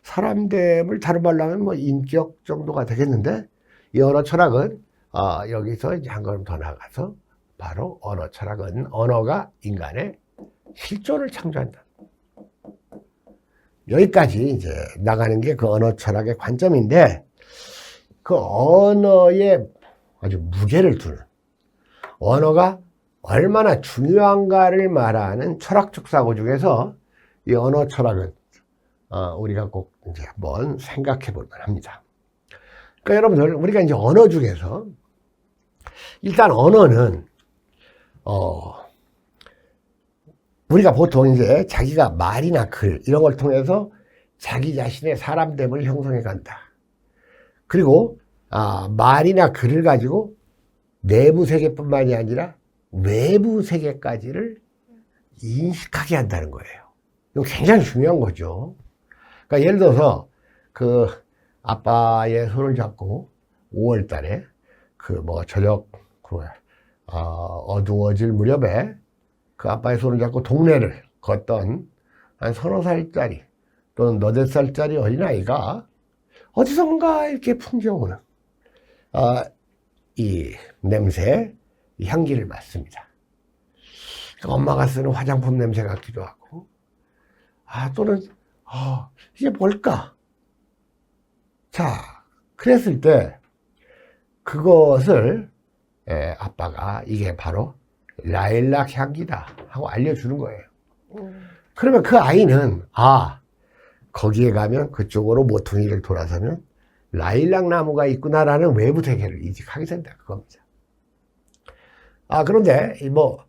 사람됨을 다른 말로 하면 뭐 인격 정도가 되겠는데, 이 언어 철학은 여기서 이제 한 걸음 더 나가서 바로 언어 철학은 언어가 인간의 실존을 창조한다. 여기까지 이제 나가는 게 그 언어 철학의 관점인데, 그 언어에 아주 무게를 두는, 언어가 얼마나 중요한가를 말하는 철학적 사고 중에서 이 언어 철학은 우리가 꼭 이제 한번 생각해 볼 만합니다. 그러니까 여러분들, 우리가 이제 언어 중에서 일단 언어는 우리가 보통 이제 자기가 말이나 글 이런 걸 통해서 자기 자신의 사람됨을 형성해 간다. 그리고 말이나 글을 가지고 내부 세계뿐만이 아니라 외부 세계까지를 인식하게 한다는 거예요. 이건 굉장히 중요한 거죠. 그러니까 예를 들어서 그 아빠의 손을 잡고 5월 달에 그 뭐 저녁 어두워질 무렵에 그 아빠의 손을 잡고 동네를 걷던 한 서너 살짜리 또는 너댓 살짜리 어린아이가 어디선가 이렇게 풍겨오는 이 냄새, 이 향기를 맡습니다. 엄마가 쓰는 화장품 냄새 같기도 하고, 또는 이게 뭘까? 자, 그랬을 때 그것을 아빠가 이게 바로 라일락 향기다 하고 알려주는 거예요. 그러면 그 아이는 거기에 가면 그쪽으로 모퉁이를 돌아서면 라일락 나무가 있구나라는 외부 세계를 인식하게 된다, 그겁니다. 그런데 뭐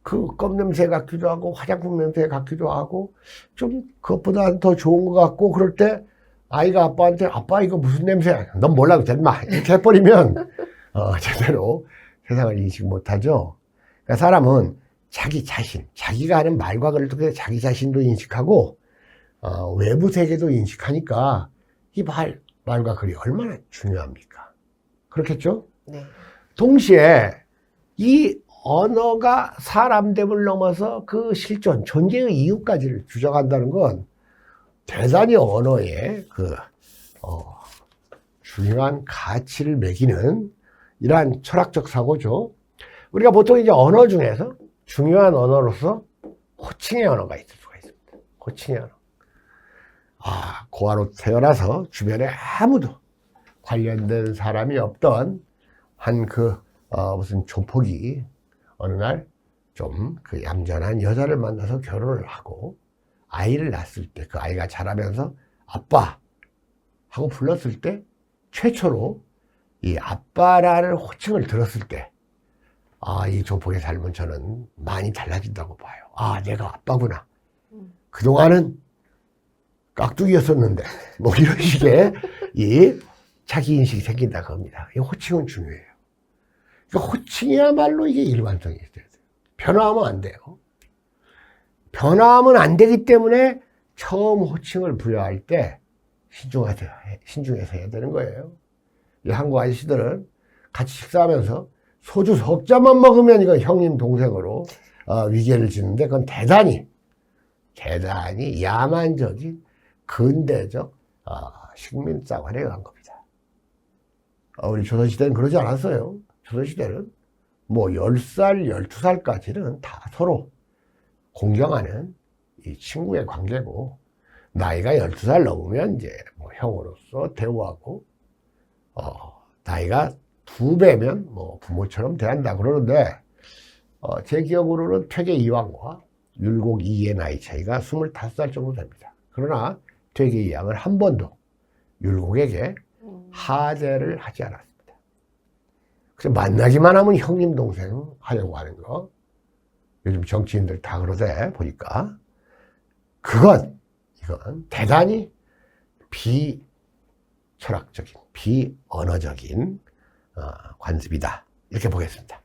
그 껌 냄새 같기도 하고 화장품 냄새 같기도 하고 좀 그것보다 더 좋은 것 같고, 그럴 때 아이가 아빠한테 아빠 이거 무슨 냄새야? 넌 몰라도 된마 이렇게 해버리면 제대로 세상을 인식 못하죠. 그러니까 사람은 자기 자신, 자기가 하는 말과 글을 통해 자기 자신도 인식하고 외부 세계도 인식하니까 이 말과 글이 얼마나 중요합니까? 그렇겠죠? 네. 동시에 이 언어가 사람됨을 넘어서 그 실존, 존재의 이유까지를 주장한다는 건 대단히 언어에 그 중요한 가치를 매기는 이러한 철학적 사고죠. 우리가 보통 이제 언어 중에서 중요한 언어로서 호칭의 언어가 있을 수가 있습니다. 호칭의 언어. 고아로 태어나서 주변에 아무도 관련된 사람이 없던 한 무슨 조폭이 어느 날 좀 그 얌전한 여자를 만나서 결혼을 하고 아이를 낳았을 때 그 아이가 자라면서 아빠 하고 불렀을 때 최초로 이 아빠라는 호칭을 들었을 때 이 조폭의 삶은 저는 많이 달라진다고 봐요. 내가 아빠구나. 그동안은 깍두기였었는데 뭐 이런 식의 이 자기인식이 생긴다고 합니다. 이 호칭은 중요해요. 그러니까 호칭이야말로 이게 일관성이 있어야 돼요. 변화하면 안 돼요. 변화하면 안 되기 때문에 처음 호칭을 부여할 때 신중해서 해야 되는 거예요. 이 한국 아저씨들은 같이 식사하면서 소주 석 잔만 먹으면 이거 형님 동생으로 위계를 짓는데, 그건 대단히 야만적인 근대적 식민사관에 의한 겁니다. 우리 조선시대는 그러지 않았어요. 조선시대는 뭐 10살, 12살까지는 다 서로 공경하는 이 친구의 관계고, 나이가 12살 넘으면 이제 뭐 형으로서 대우하고, 나이가 2배면 뭐 부모처럼 대한다 그러는데, 제 기억으로는 퇴계 이황과 율곡 이의 나이 차이가 25살 정도 됩니다. 그러나 퇴계 이황은 한 번도 율곡에게 하대를 하지 않았습니다. 그래서 만나기만 하면 형님 동생 하려고 하는 거. 요즘 정치인들 다 그러대, 보니까. 이건 대단히 비철학적인, 비언어적인 관습이다. 이렇게 보겠습니다.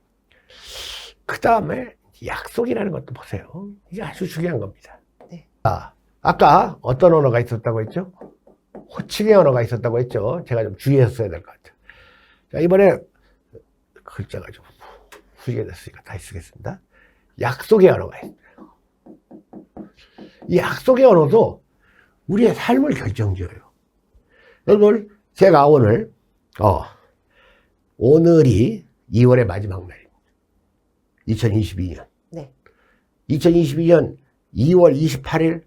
그 다음에 약속이라는 것도 보세요. 이게 아주 중요한 겁니다. 네. 아까 어떤 언어가 있었다고 했죠? 호칭의 언어가 있었다고 했죠? 제가 좀 주의해서 써야 될 것 같아요. 자, 이번에 글자가 좀 후지게 됐으니까 다시 쓰겠습니다. 약속의 언어가 있어요. 이 약속의 언어도 우리의 삶을 결정지어요. 여러분, 제가 오늘이 2월의 마지막 날입니다. 2022년. 네. 2022년 2월 28일,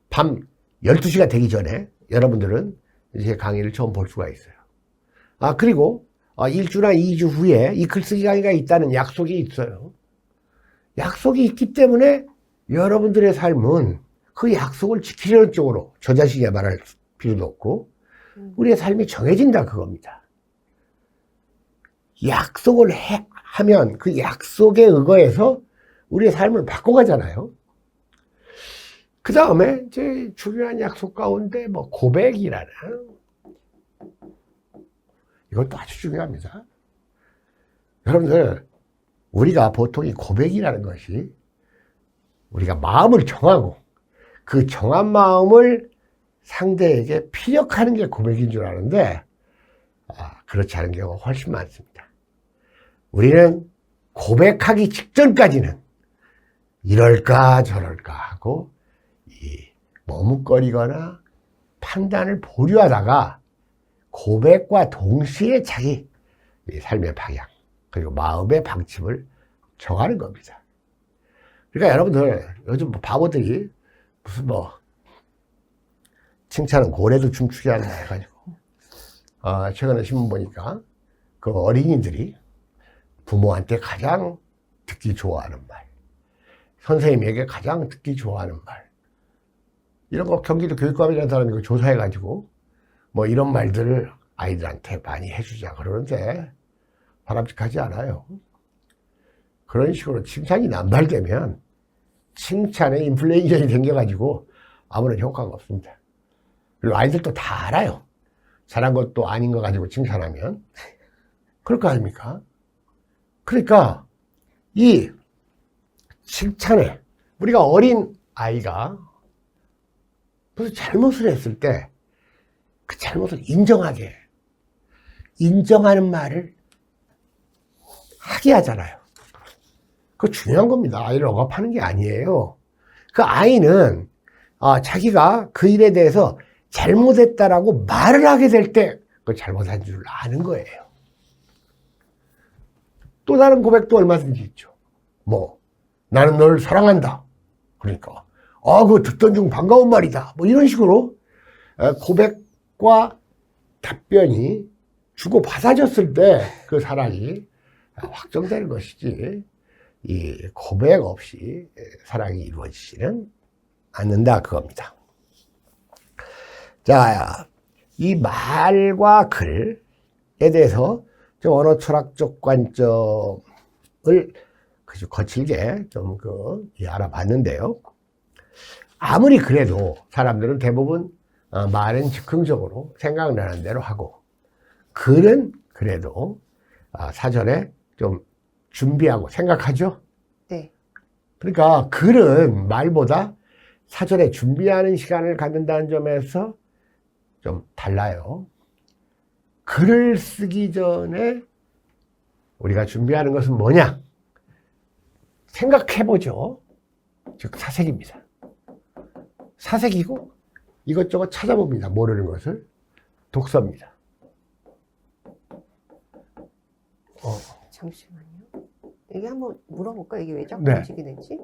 밤 12시가 되기 전에 여러분들은 제 강의를 처음 볼 수가 있어요. 그리고 1주나 2주 후에 이 글쓰기 강의가 있다는 약속이 있어요. 약속이 있기 때문에 여러분들의 삶은 그 약속을 지키려는 쪽으로 저 자신이 말할 필요도 없고 우리의 삶이 정해진다 그겁니다. 약속을 하면 그 약속에 의거해서 우리의 삶을 바꿔가잖아요. 그 다음에 이제 중요한 약속 가운데 고백이라는 이것도 아주 중요합니다. 여러분들, 우리가 보통 이 고백이라는 것이 우리가 마음을 정하고 그 정한 마음을 상대에게 피력하는 게 고백인 줄 아는데 그렇지 않은 경우가 훨씬 많습니다. 우리는 고백하기 직전까지는 이럴까 저럴까 하고 머뭇거리거나 판단을 보류하다가 고백과 동시에 자기 삶의 방향 그리고 마음의 방침을 정하는 겁니다. 그러니까 여러분들 요즘 바보들이 무슨 칭찬은 고래도 춤추게 한다 해가지고 최근에 신문 보니까 그 어린이들이 부모한테 가장 듣기 좋아하는 말, 선생님에게 가장 듣기 좋아하는 말, 이런 거 경기도 교육감이라는 사람이 이거 조사해가지고 이런 말들을 아이들한테 많이 해주자 그러는데 바람직하지 않아요. 그런 식으로 칭찬이 남발되면 칭찬에 인플레이션이 생겨가지고 아무런 효과가 없습니다. 그리고 아이들도 다 알아요. 잘한 것도 아닌 거 가지고 칭찬하면 그럴 거 아닙니까? 그러니까 이 칭찬에 우리가 어린 아이가 무슨 잘못을 했을 때 그 잘못을 인정하는 말을 하게 하잖아요. 그거 중요한 겁니다. 아이를 억압하는 게 아니에요. 그 아이는 자기가 그 일에 대해서 잘못했다라고 말을 하게 될 때 그 잘못한 줄 아는 거예요. 또 다른 고백도 얼마든지 있죠. 나는 너를 사랑한다. 그러니까 그거 듣던 중 반가운 말이다. 이런 식으로 고백과 답변이 주고받아졌을 때 그 사랑이 확정되는 것이지 이 고백 없이 사랑이 이루어지지는 않는다 그겁니다. 자, 이 말과 글에 대해서 좀 언어 철학적 관점을 거칠게 좀 알아봤는데요. 아무리 그래도 사람들은 대부분 말은 즉흥적으로 생각나는 대로 하고 글은 그래도 사전에 좀 준비하고 생각하죠. 네. 그러니까 글은 말보다 사전에 준비하는 시간을 갖는다는 점에서 좀 달라요. 글을 쓰기 전에 우리가 준비하는 것은 뭐냐? 생각해보죠. 즉 사색입니다. 사색이고 이것저것 찾아봅니다. 모르는 것을. 독서입니다. 잠시만요. 이게 한번 물어볼까? 이게 왜 자꾸 네. 움직이 되지?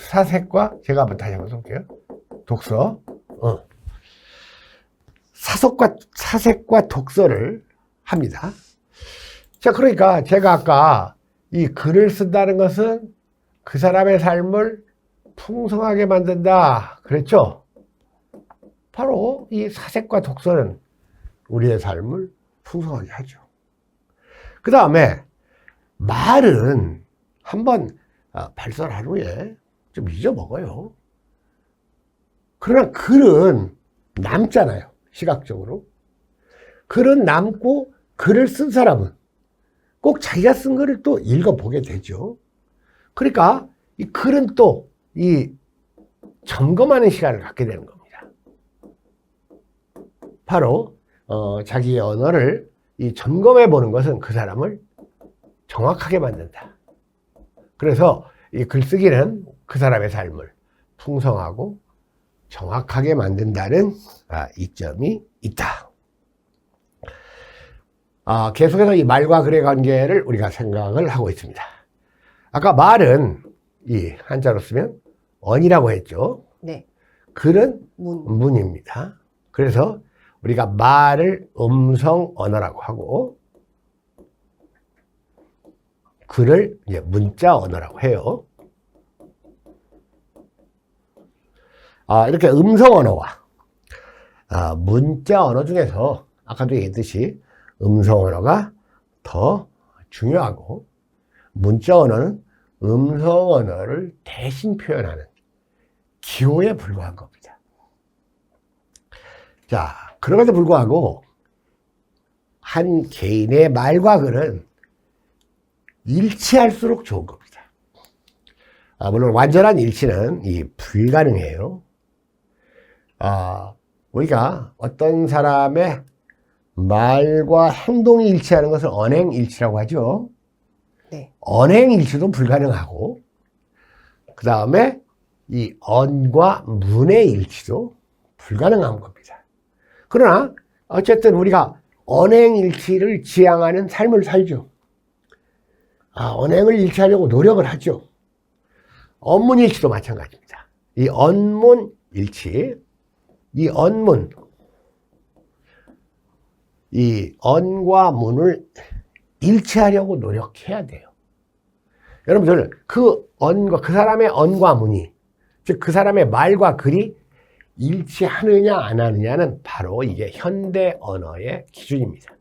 사색과 제가 한번 다시 한번 볼게요. 독서. 사색과 독서를 합니다. 자, 그러니까 제가 아까 이 글을 쓴다는 것은 그 사람의 삶을 풍성하게 만든다 그랬죠? 바로 이 사색과 독서는 우리의 삶을 풍성하게 하죠. 그 다음에 말은 한번 발설한 후에 좀 잊어먹어요. 그러나 글은 남잖아요. 시각적으로. 글은 남고 글을 쓴 사람은 꼭 자기가 쓴 글을 또 읽어보게 되죠. 그러니까 이 글은 또 이 점검하는 시간을 갖게 되는 겁니다. 바로 자기의 언어를 이 점검해 보는 것은 그 사람을 정확하게 만든다. 그래서 이 글쓰기는 그 사람의 삶을 풍성하고 정확하게 만든다는 이점이 있다. 계속해서 이 말과 글의 관계를 우리가 생각을 하고 있습니다. 아까 말은 이 한자로 쓰면 언이라고 했죠. 네. 글은 문. 문입니다. 그래서 우리가 말을 음성 언어라고 하고 글을 이제 문자 언어라고 해요. 이렇게 음성 언어와 문자 언어 중에서 아까도 얘기했듯이 음성 언어가 더 중요하고 문자 언어는 음성 언어를 대신 표현하는 기호에 불과한 겁니다. 자, 그럼에도 불구하고 한 개인의 말과 글은 일치할수록 좋은 겁니다. 물론 완전한 일치는 불가능해요. 우리가 어떤 사람의 말과 행동이 일치하는 것을 언행일치라고 하죠. 네. 언행일치도 불가능하고 그 다음에 이 언과 문의 일치도 불가능한 겁니다. 그러나 어쨌든 우리가 언행일치를 지향하는 삶을 살죠. 언행을 일치하려고 노력을 하죠. 언문일치도 마찬가지입니다. 이 언문일치, 이 언문, 이 언과 문을 일치하려고 노력해야 돼요. 여러분, 저는 그 사람의 언과 문이, 즉 그 사람의 말과 글이 일치하느냐 안 하느냐는 바로 이게 현대 언어의 기준입니다.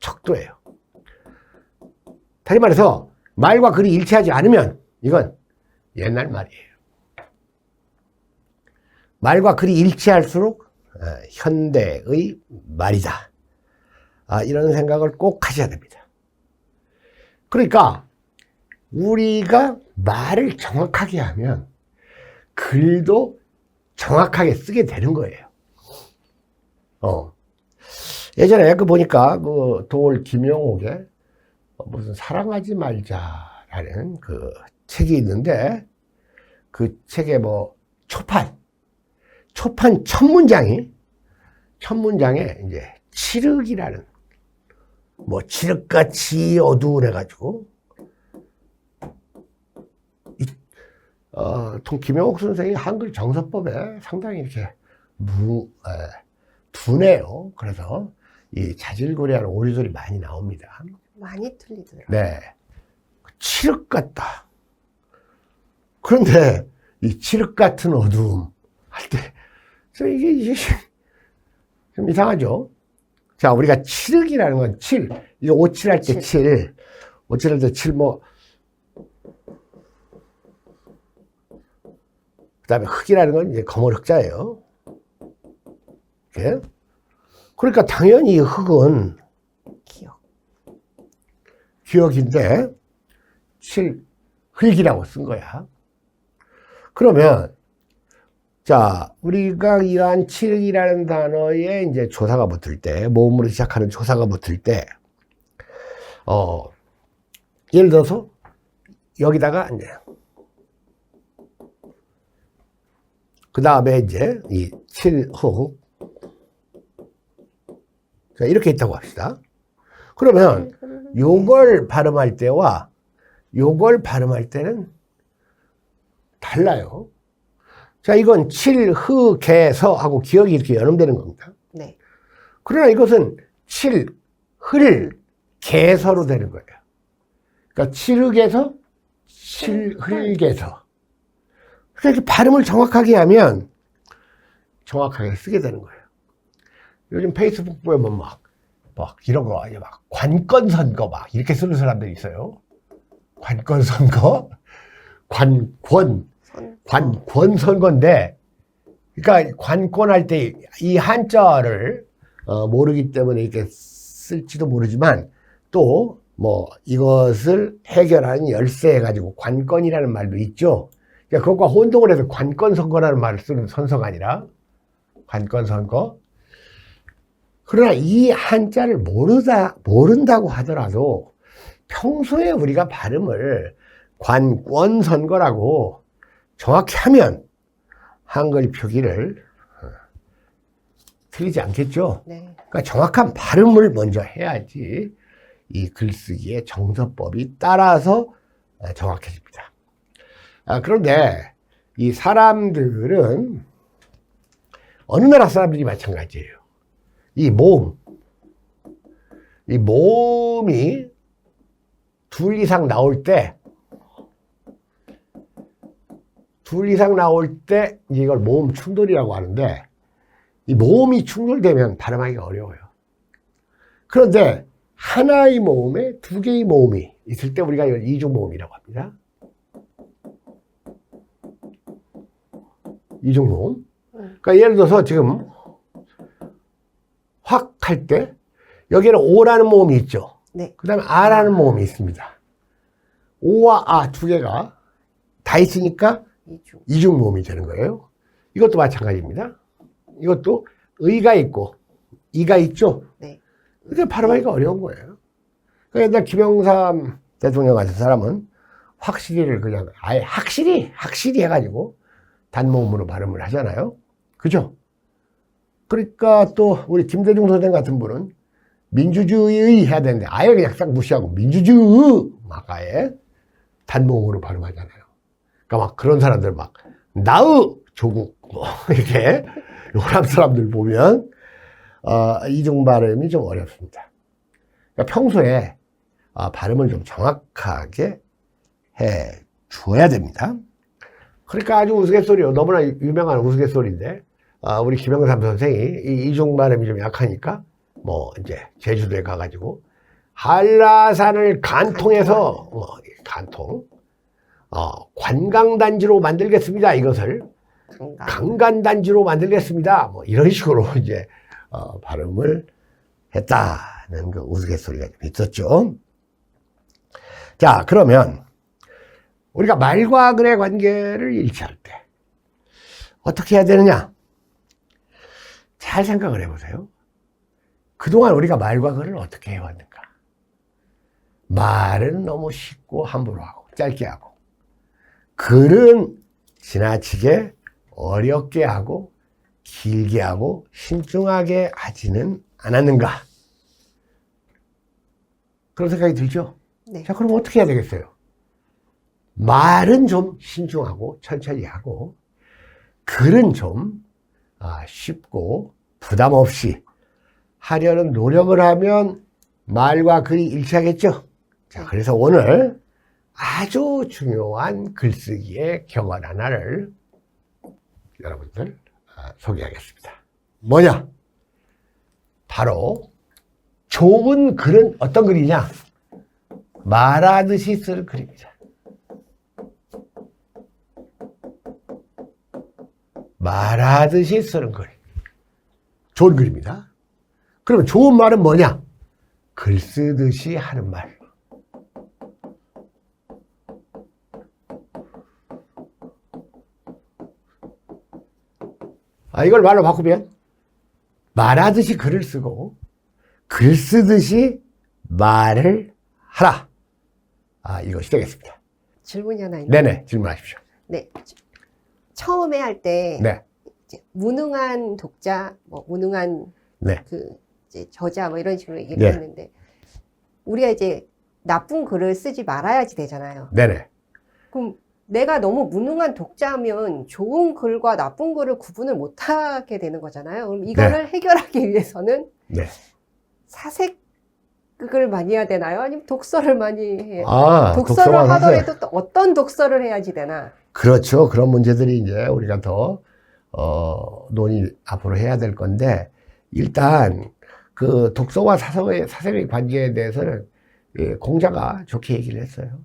척도예요. 다시 말해서 말과 글이 일치하지 않으면 이건 옛날 말이에요. 말과 글이 일치할수록 현대의 말이다. 이런 생각을 꼭 하셔야 됩니다. 그러니까 우리가 말을 정확하게 하면 글도 정확하게 쓰게 되는 거예요. 예전에 보니까 도올 김영옥의 무슨 사랑하지 말자라는 책이 있는데 그 책에 초판 첫 문장에 이제 칠흑이라는 칠흑같이 어두운해가지고 김영옥 선생이 한글 정서법에 상당히 이렇게 둔해요. 그래서 이 자질구레한 오리소리 많이 나옵니다. 많이 틀리더라고요. 네, 칠흑 같다. 그런데 이 칠흑 같은 어두움 할 때 이게 좀 이상하죠. 자, 우리가 칠흑이라는 건 이게 오칠할 때 오칠할 때 그 다음에 흑이라는 건 이제 검은 흑자예요. 이렇게. 그러니까 당연히 흑은 기억인데 흑이라고 쓴 거야. 그러면 자, 우리가 이러한 칠흑이라는 단어에 이제 조사가 붙을 때, 모음으로 시작하는 조사가 붙을 때, 예를 들어서 여기다가 이제 그 다음에 이제 이 칠흑, 자, 이렇게 있다고 합시다. 그러면 요걸 발음할 때와 요걸 발음할 때는 달라요. 자, 이건 칠흑에서 하고 기억이 이렇게 연음되는 겁니다. 네. 그러나 이것은 칠흑개서로 되는 거예요. 그러니까 칠흑에서 칠흑에서. 그러니까 이렇게 발음을 정확하게 하면 정확하게 쓰게 되는 거예요. 요즘 페이스북 보면 막 이런 거, 막 관건 선거 막 이렇게 쓰는 사람들이 있어요. 관건 선거, 관권 선거인데, 그러니까 관권할 때 이 한자를 모르기 때문에 이렇게 쓸지도 모르지만 또 뭐 이것을 해결하는 열쇠 해가지고 관건이라는 말도 있죠. 그러니까 그것과 혼동을 해서 관건 선거라는 말을 쓰는 선서가 아니라 관건 선거. 그러나 이 한자를 모른다고 하더라도 평소에 우리가 발음을 관권 선거라고 정확히 하면 한글 표기를 틀리지 않겠죠. 네. 그러니까 정확한 발음을 먼저 해야지 이 글쓰기의 정서법이 따라서 정확해집니다. 그런데 이 사람들은 어느 나라 사람들이 마찬가지예요. 이 모음이 둘 이상 나올 때 이걸 모음 충돌이라고 하는데, 이 모음이 충돌되면 발음하기가 어려워요. 그런데 하나의 모음에 두 개의 모음이 있을 때 우리가 이걸 이중 모음이라고 합니다. 이중 모음. 그러니까 예를 들어서 지금 확 할 때 여기에는 오라는 모음이 있죠. 네. 그 다음에 아라는 모음이 있습니다. 오와 아 두 개가 다 있으니까 이중 모음이 되는 거예요. 이것도 마찬가지입니다. 이것도 의가 있고 이가 있죠. 네. 근데 발음하기가 어려운 거예요. 그러니까 옛날 김영삼 대통령 같은 사람은 확실히를 그냥 아예 확실히 해가지고 단모음으로 발음을 하잖아요. 그죠? 그러니까 또 우리 김대중 선생 같은 분은 민주주의 해야 되는데 아예 그냥 싹 무시하고 민주주의 막 아예 단모음으로 발음하잖아요. 그러니까 막 그런 사람들 막 나의 조국 뭐 이렇게 호남 사람들 보면 이중 발음이 좀 어렵습니다. 그러니까 평소에 발음을 좀 정확하게 해 주어야 됩니다. 그러니까 아주 우스갯소리요. 너무나 유명한 우스갯소리인데, 우리 김영삼 선생이 이 이중 발음이 좀 약하니까 뭐 이제 제주도에 가가지고 한라산을 간통해서 관광단지로 만들겠습니다. 이것을 강간단지로 만들겠습니다. 뭐 이런 식으로 이제 발음을 했다는 그 우스갯소리가 좀 있었죠. 자, 그러면 우리가 말과 글의 관계를 일치할 때 어떻게 해야 되느냐? 잘 생각을 해보세요. 그동안 우리가 말과 글을 어떻게 해왔는가? 말은 너무 쉽고 함부로 하고 짧게 하고, 글은 지나치게 어렵게 하고 길게 하고 신중하게 하지는 않았는가? 그런 생각이 들죠? 네. 자, 그럼 어떻게 해야 되겠어요? 말은 좀 신중하고 천천히 하고, 글은 좀 쉽고 부담 없이 하려는 노력을 하면 말과 글이 일치하겠죠? 자, 그래서 오늘 아주 중요한 글쓰기의 격언 하나를 여러분들 소개하겠습니다. 뭐냐? 바로 좋은 글은 어떤 글이냐? 말하듯이 쓸 글입니다. 말하듯이 쓰는 글. 좋은 글입니다. 그러면 좋은 말은 뭐냐? 글 쓰듯이 하는 말. 이걸 말로 바꾸면 말하듯이 글을 쓰고 글 쓰듯이 말을 하라. 이것이 되겠습니다. 질문이 하나 있는데. 네네, 질문하십시오. 네. 처음에 할 때 네. 무능한 독자, 뭐 무능한 네. 이제 저자 뭐 이런 식으로 얘기를 했는데, 우리가 이제 나쁜 글을 쓰지 말아야지 되잖아요. 네네. 그럼 내가 너무 무능한 독자면 좋은 글과 나쁜 글을 구분을 못하게 되는 거잖아요. 그럼 이거를 해결하기 위해서는 사색을 많이 해야 되나요? 아니면 독서를 많이 해요? 독서를 하더라도 또 어떤 독서를 해야지 되나? 그렇죠. 그런 문제들이 이제 우리가 더 논의 앞으로 해야 될 건데, 일단 그 독서와 사색의 관계에 대해서는 예, 공자가 좋게 얘기를 했어요.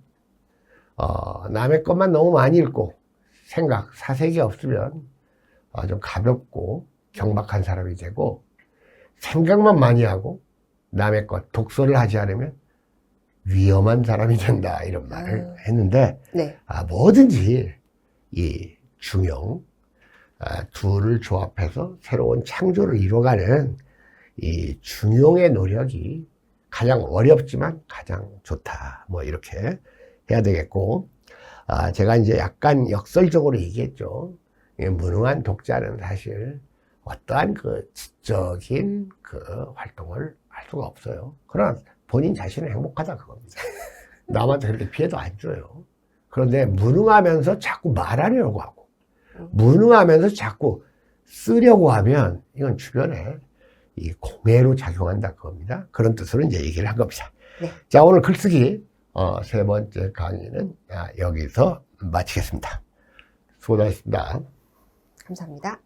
남의 것만 너무 많이 읽고 생각, 사색이 없으면 좀 가볍고 경박한 사람이 되고, 생각만 많이 하고 남의 것, 독서를 하지 않으면 위험한 사람이 된다, 이런 말을 했는데, 네. 뭐든지 이 중용, 둘을 조합해서 새로운 창조를 이뤄가는 이 중용의 노력이 가장 어렵지만 가장 좋다, 뭐 이렇게 해야 되겠고, 제가 이제 약간 역설적으로 얘기했죠. 무능한 독자는 사실 어떠한 그 지적인 그 활동을 할 수가 없어요. 그러나 본인 자신은 행복하다, 그겁니다. 남한테 그렇게 피해도 안 줘요. 그런데 무능하면서 자꾸 말하려고 하고, 무능하면서 자꾸 쓰려고 하면 이건 주변에 이 공해로 작용한다, 그겁니다. 그런 뜻으로 이제 얘기를 한 겁니다. 네. 자, 오늘 글쓰기 세 번째 강의는 여기서 마치겠습니다. 수고하셨습니다. 감사합니다.